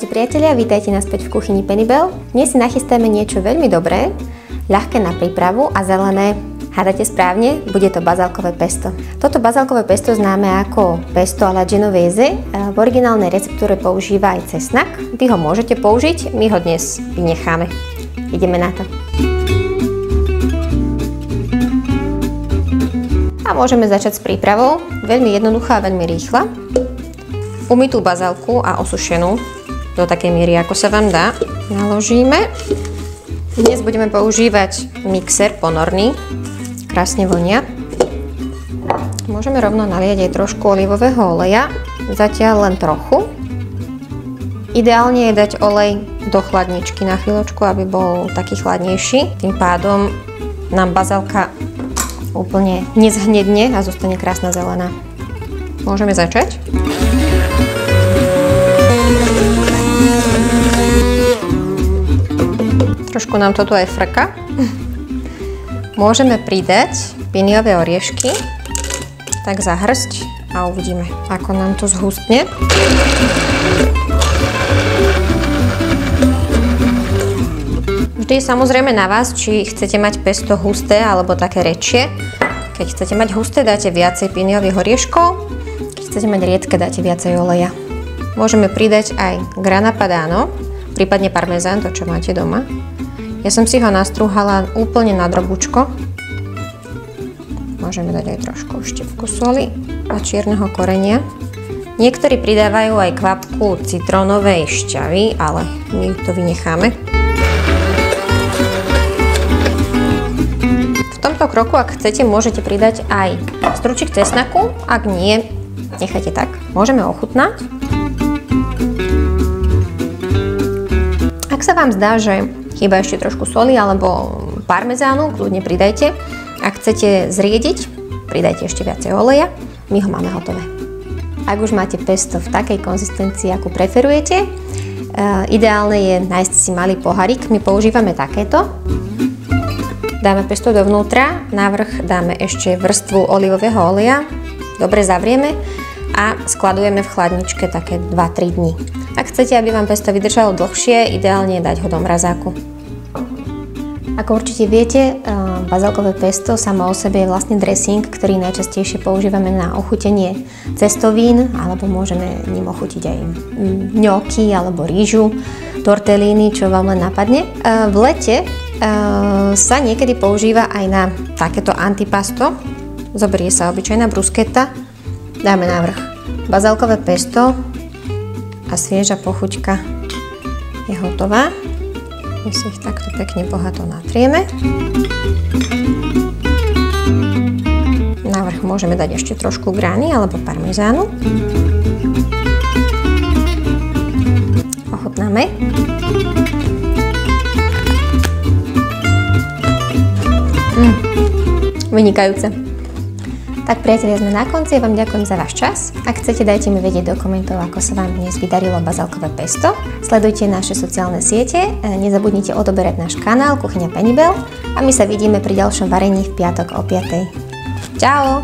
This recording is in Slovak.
Ahojte priatelia, vítajte naspäť v kuchyni Pennybell. Dnes si nachystáme niečo veľmi dobré, ľahké na prípravu a zelené. Hádate správne, bude to bazálkové pesto. Toto bazálkové pesto známe ako pesto alla genovese. V originálnej receptúre používa aj cesnak. Vy ho môžete použiť, my ho dnes vynecháme. Ideme na to. A môžeme začať s prípravou. Veľmi jednoduchá a veľmi rýchla. Umytú bazálku a osušenú do takej miery, ako sa vám dá, naložíme. Dnes budeme používať mixer ponorný, krásne vonia. Môžeme rovno naliať aj trošku olivového oleja, zatiaľ len trochu. Ideálne je dať olej do chladničky na chvíľočku, aby bol taký chladnejší. Tým pádom nám bazálka úplne nezhnedne a zostane krásna zelená. Môžeme začať. Trošku nám to tu aj frka. Môžeme pridať piniové oriešky, tak za hrst a uvidíme, ako nám to zhustne. Vždy je samozrejme na vás, či chcete mať pesto husté alebo také rečie. Keď chcete mať husté, dáte viacej piniových orieškov. Keď chcete mať riedke, dáte viacej oleja. Môžeme pridať aj grana padano, prípadne parmezán, to čo máte doma. Ja som si ho nastrúhala úplne na drobúčko. Môžeme dať aj trošku štipku soli a čierneho korenia. Niektorí pridávajú aj kvapku citrónovej šťavy, ale my to vynecháme. V tomto kroku, ak chcete, môžete pridať aj stručík cesnaku. Ak nie, nechajte tak. Môžeme ochutnať. Ak sa vám zdá, že chýba ešte trošku soli alebo parmezánu, kľudne pridajte. Ak chcete zriediť, pridajte ešte viacej oleja. My ho máme hotové. Ak už máte pesto v takej konzistencii, akú preferujete, ideálne je nájsť si malý pohárik. My používame takéto. Dáme pesto dovnútra, na vrch dáme ešte vrstvu olivového oleja. Dobre zavrieme a skladujeme v chladničke také 2-3 dní. Ak chcete, aby vám pesto vydržalo dlhšie, ideálne je dať ho do mrazáku. Ako určite viete, bazálkové pesto samo o sebe je vlastne dressing, ktorý najčastejšie používame na ochutenie cestovín, alebo môžeme ním ochutiť aj gnocchi alebo rýžu, tortellini, čo vám len napadne. V lete sa niekedy používa aj na takéto antipasto. Zoberie sa obyčajná bruschetta, dáme na vrch bazálkové pesto a svieža pochuťka je hotová. My si ich takto pekne bohato natrieme. Na vrch môžeme dať ešte trošku grany alebo parmezánu. Ochutnáme. Vynikajúce. Tak priatelia, sme na konci, ja vám ďakujem za váš čas. Ak chcete, dajte mi vedieť do komentov, ako sa vám dnes vydarilo bazálkové pesto. Sledujte naše sociálne siete, nezabudnite odoberať náš kanál Kuchyňa Pennybell a my sa vidíme pri ďalšom varení v piatok o 5:00. Čau!